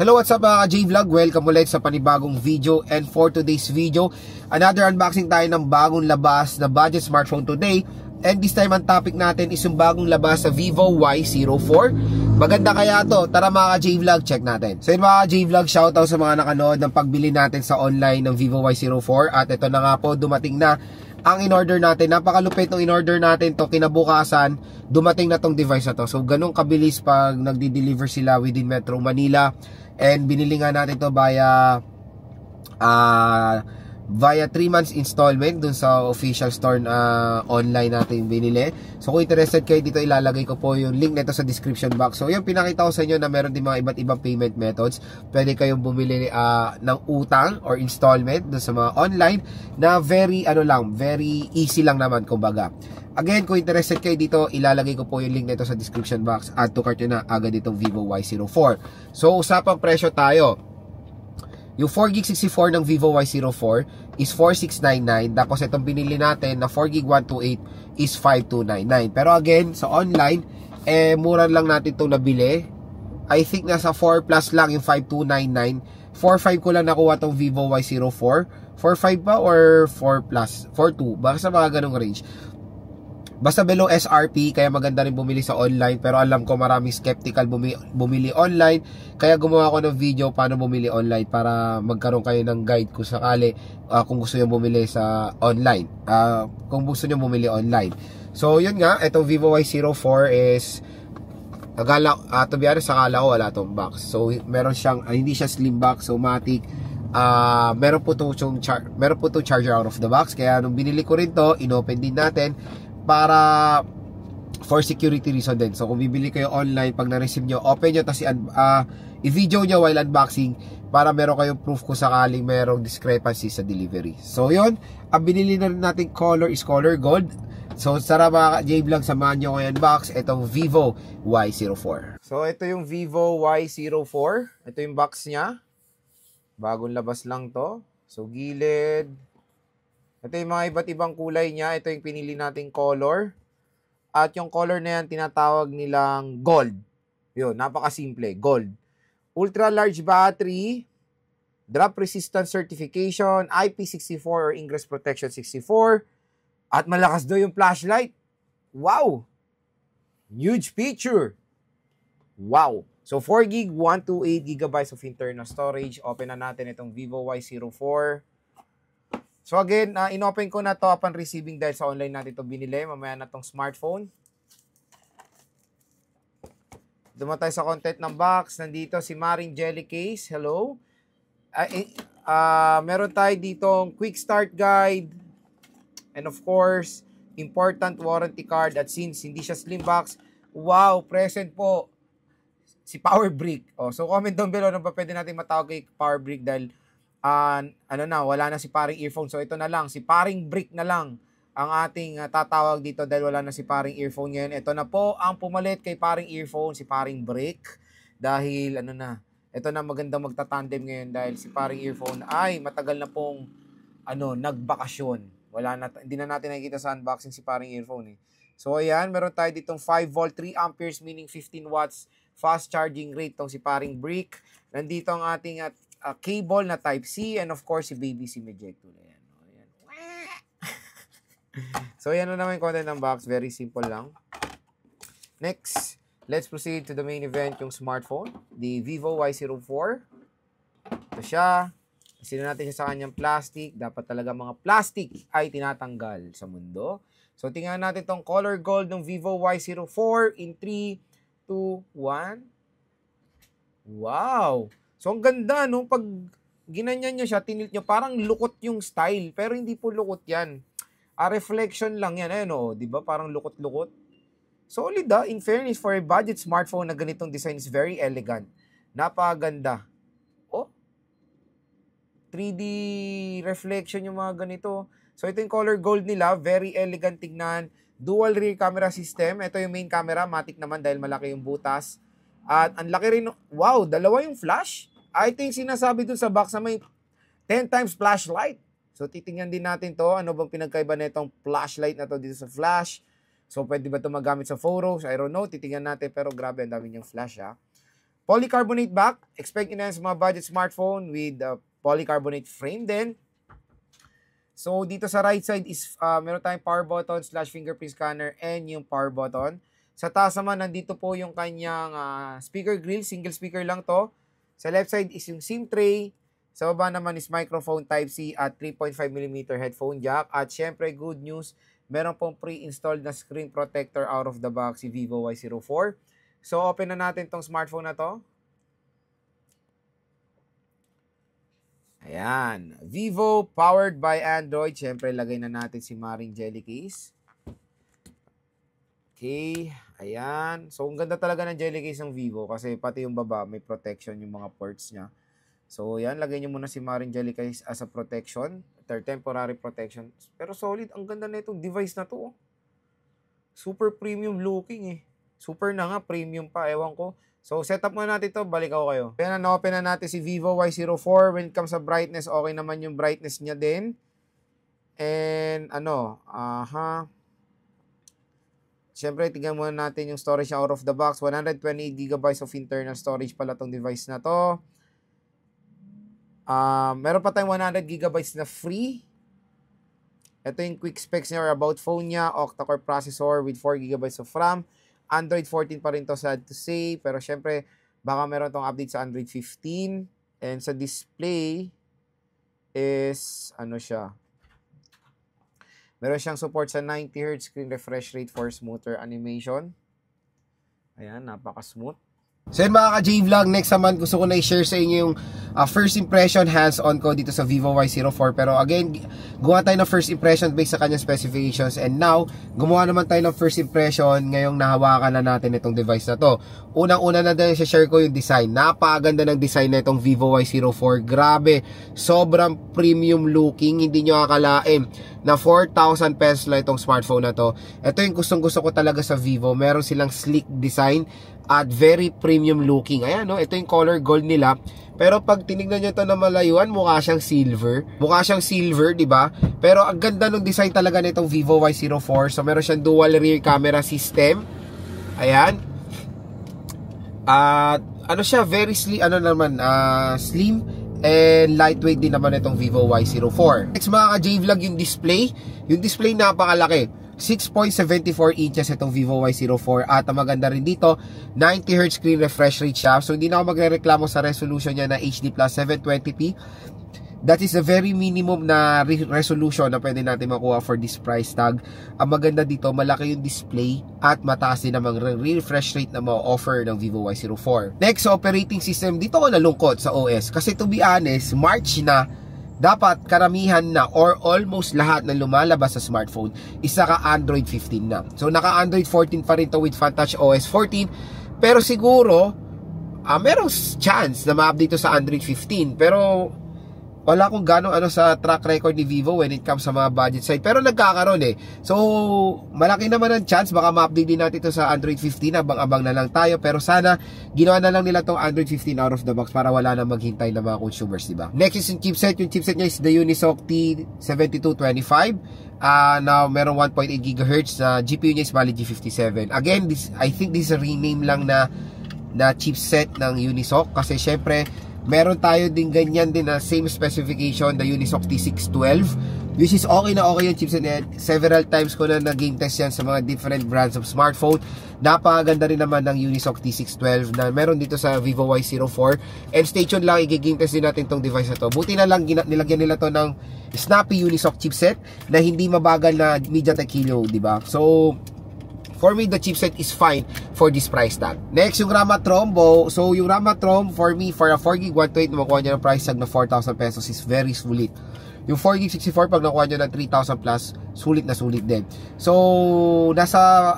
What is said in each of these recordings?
Hello, what's up mga ka-J-Vlog? Welcome ulit sa panibagong video. And for today's video, another unboxing tayo ng bagong labas na budget smartphone today. And this time ang topic natin is yung bagong labas sa Vivo Y04. Maganda kaya to? Tara mga ka-J-Vlog, check natin. So yun mga ka-J-Vlog, shoutout sa mga nakanood ng pagbili natin sa online ng Vivo Y04. At ito na nga po, dumating na ang in-order natin. Napakalupit ng in-order natin to. Kinabukasan, dumating na tong device na to. So ganun kabilis pag nagdi-deliver sila within Metro Manila. And binili nga natin to via 3 months installment dun sa official store online natin binili. So kung interested kayo dito, ilalagay ko po yung link nito sa description box. So yung pinakita ko sa inyo na meron din mga iba't ibang payment methods. Pwede kayong bumili ng utang or installment dun sa mga online na very easy lang naman kumbaga. Again, kung interested kayo dito, ilalagay ko po yung link nito sa description box. Add to cart nyo na agad itong Vivo Y04. So usapang presyo tayo. Yung 4GB64 ng Vivo Y04 is 4699. Tapos itong binili natin na 4GB 128 is 5299. Pero again, sa online, mura lang natin itong nabili. I think nasa 4 plus lang yung 5299. 4.5 ko lang nakuha itong Vivo Y04. 4.5 ba or 4 plus? 4.2. Baka sa mga ganong range. Basta below SRP, kaya maganda rin bumili sa online. Pero alam ko maraming skeptical bumili online. Kaya gumawa ko ng video paano bumili online para magkaroon kayo ng guide kung sakali kung gusto nyo bumili sa online. Kung gusto nyo bumili online. So yun nga, itong Vivo Y04 is to be honest, akala ko wala itong box. So meron siyang, hindi siya slim box, so matic. Meron po itong charger out of the box. Kaya nung binili ko rin to, inopen din natin para for security reason din. So kung bibili kayo online, pag na-receive nyo, open nyo, tapos i-video nyo while unboxing para meron kayong proof kung sakaling merong discrepancy sa delivery. So yun, ang binili na rin natin color is color gold. So tara mga J-Vlog, samahan nyo ngayon unbox itong Vivo Y04. So ito yung Vivo Y04. Ito yung box nya. Bagong labas lang to. So gilid. Ito yung mga iba't ibang kulay niya. Ito yung pinili nating color. At yung color na yan, tinatawag nilang gold. Yun, napakasimple. Gold. Ultra large battery. Drop resistance certification. IP64 or Ingress Protection 64. At malakas daw yung flashlight. Wow! Huge feature. Wow! So 4GB, 128GB of internal storage. Open na natin itong Vivo Y04. So again, inopen ko na to upon receiving dahil sa online natin ito binili. Mamaya na tong smartphone. Dumaan tayo sa content ng box. Nandito si Maring Jelly Case. Hello. Meron tayo ditong quick start guide. And of course, important warranty card. At since hindi siya slim box, wow, present po si Power Brick. So comment down below na ba pwede natin matawag kay Power Brick dahil wala na si paring earphone. So ito na lang, si paring brick na lang ang ating tatawag dito dahil wala na si paring earphone ngayon. Ito na po ang pumalit kay paring earphone, si paring brick. Dahil ito na magandang magtatandem ngayon dahil si paring earphone ay matagal na pong nagbakasyon. Hindi na natin nakikita sa unboxing si paring earphone . So ayan, meron tayo ditong 5V 3 amperes meaning 15 watts fast charging rate tong si paring brick. Nandito ang ating cable na Type-C and of course si baby SIM ejector. Ayan. So yan na naman yung content ng box. Very simple lang. Next, let's proceed to the main event, yung smartphone. The Vivo Y04. Ito siya. Sino natin siya sa kanyang plastic. Dapat talaga mga plastic ay tinatanggal sa mundo. So tingnan natin tong color gold ng Vivo Y04 in 3, 2, 1. Wow! So, ang ganda, no? Pag ginanyan nyo siya, tinilt nyo, parang lukot yung style. Pero hindi po lukot yan. Reflection lang yan. Ayun, diba? Parang lukot-lukot. Solid, in fairness, for a budget smartphone na ganitong design is very elegant. Napakaganda. 3D reflection yung mga ganito. So, ito yung color gold nila. Very elegant tignan. Dual rear camera system. Ito yung main camera. Matic naman dahil malaki yung butas. At ang laki rin. Wow, dalawa yung flash. Ito yung sinasabi dun sa box na may 10 times flashlight. So, titingnan din natin to. Ano bang pinagkaiba na itong flashlight na to dito sa flash? So, pwede ba ito magamit sa photos? I don't know. Titingnan natin. Pero grabe, ang dami niyang flash, Polycarbonate back. Expect nyo na yan sa mga budget smartphone with polycarbonate frame din. So, dito sa right side is meron tayong power button / fingerprint scanner and yung power button. Sa taas naman, nandito po yung kanyang speaker grill. Single speaker lang to. Sa left side is yung SIM tray. Sa baba naman is microphone Type-C at 3.5mm headphone jack. At syempre, good news, meron pong pre-installed na screen protector out of the box si Vivo Y04. So, open na natin tong smartphone na to. Ayan. Vivo, powered by Android. Siyempre, lagay na natin si Maring Jelly Case. Okay. Ayan. So, ang ganda talaga ng Jelly Case ng Vivo kasi pati yung baba, may protection yung mga ports niya. So, ayan. Lagay nyo muna si Maring Jelly Case as a protection. Temporary protection. Pero solid. Ang ganda na itong device na to. Super premium looking eh. Super na nga. Premium pa. Ewan ko. So, setup muna natin ito. Balik ako kayo. Kaya na-open na natin si Vivo Y04. When it comes sa brightness, okay naman yung brightness niya din. And, siyempre, tignan muna natin yung storage out of the box. 128GB of internal storage pala tong device na to. Meron pa tayong 100GB na free. Ito yung quick specs niya or about phone niya. Octa-core processor with 4GB of RAM. Android 14 pa rin to, sad to say. Pero syempre, baka meron tong update sa Android 15. And sa display is, meron siyang support sa 90Hz screen refresh rate for smoother animation. Ayan, napaka-smooth. So yun mga ka-J-Vlog, next naman gusto ko na i-share sa inyo yung first impression hands-on ko dito sa Vivo Y04. Pero again, gumawa tayo ng first impression based sa kanyang specifications. And now, gumawa naman tayo ng first impression ngayong nahawakan na natin itong device na to. Unang-una na din share ko yung design. Napakaganda ng design na itong Vivo Y04. Grabe, sobrang premium looking. Hindi nyo akalain na 4,000 pesos lang itong smartphone na to. Ito yung gustong-gusto ko talaga sa Vivo. Meron silang sleek design at very premium looking. Ayan, no? Ito yung color gold nila. Pero pag tinignan nyo ito na malayuan, mukha siyang silver. Mukha siyang silver, di ba? Pero ang ganda ng design talaga nitong Vivo Y04. So, meron siyang dual rear camera system. Ayan. At, siya, very slim, slim and lightweight din naman itong Vivo Y04. Next mga ka-J-Vlog, yung display. Yung display napakalaki. 6.74 inches itong Vivo Y04 at ang maganda rin dito 90Hz screen refresh rate siya. So hindi na ako magrereklamo sa resolution niya na HD plus 720p. That is a very minimum na resolution na pwede natin makuha for this price tag. Ang maganda dito, malaki yung display at mataas din namang refresh rate na ma-offer ng Vivo Y04. Next, operating system. Dito ako nalungkot sa OS kasi to be honest, March na, dapat karamihan na or almost lahat na lumalabas sa smartphone is naka Android 15 na. So naka Android 14 pa rin to with FunTouch OS 14. Pero siguro merong chance na ma-update to sa Android 15. Pero wala akong gano'ng sa track record ni Vivo when it comes sa mga budget side. Pero nagkakaroon eh. So, malaki naman ang chance. Baka ma-update din natin ito sa Android 15. Abang-abang na lang tayo. Pero sana, ginawa na lang nila itong Android 15 out of the box para wala na maghintay na mga consumers, diba? Next is yung chipset. Yung chipset niya is the Unisoc T7225. Now, merong 1.8 GHz na GPU niya is Mali G57. Again, I think this is a rename lang na chipset ng Unisoc. Kasi syempre, meron tayo din ganyan din na same specification, the Unisoc T612, which is okay na okay yung chipset niya. Several times ko na nag-game test yan sa mga different brands of smartphone. Napakaganda rin naman ng Unisoc T612 na meron dito sa Vivo Y04. And stay tuned lang, i-game test din natin tong device na to. Buti na lang nilagyan nila to ng snappy Unisoc chipset na hindi mabagal na MediaTek Helio, diba? So, for me, the chipset is fine for this price tag. Next, yung RAM at ROM. So, yung RAM at ROM, for me, for a 4GB 128 na makuha nyo ng price tag na 4,000 pesos is very sulit. Yung 4GB 64, pag nakuha nyo ng 3,000 plus, sulit na sulit din. So, nasa,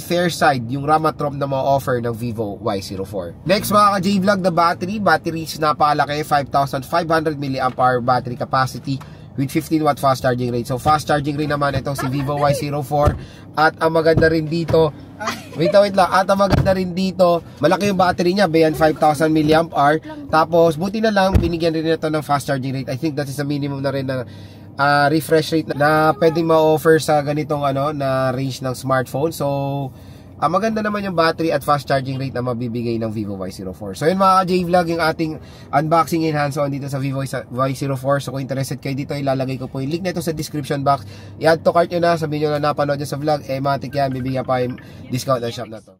fair side, yung RAM at ROM na ma-offer ng Vivo Y04. Next, mga ka-J-Vlog, the battery. Battery is napakalaki, 5,500 mAh battery capacity with 15W fast charging rate. So, fast charging rin naman itong si Vivo Y04. At ang maganda rin dito, at ang maganda rin dito, malaki yung battery niya, beyond 5,000 mAh. Tapos, buti na lang, binigyan rin ito ng fast charging rate. I think that is a minimum na rin na refresh rate na pwedeng ma-offer sa ganitong na range ng smartphone. So, maganda naman yung battery at fast charging rate na mabibigay ng Vivo Y04. So yun mga J-Vlog, yung ating unboxing and hands-on dito sa Vivo Y04. So kung interested kayo dito, ilalagay ko po yung link nito sa description box. I-add to cart nyo na, sabihin nyo na napanood nyo sa vlog, matik yan, bibigyan pa yung discount ng shop na to.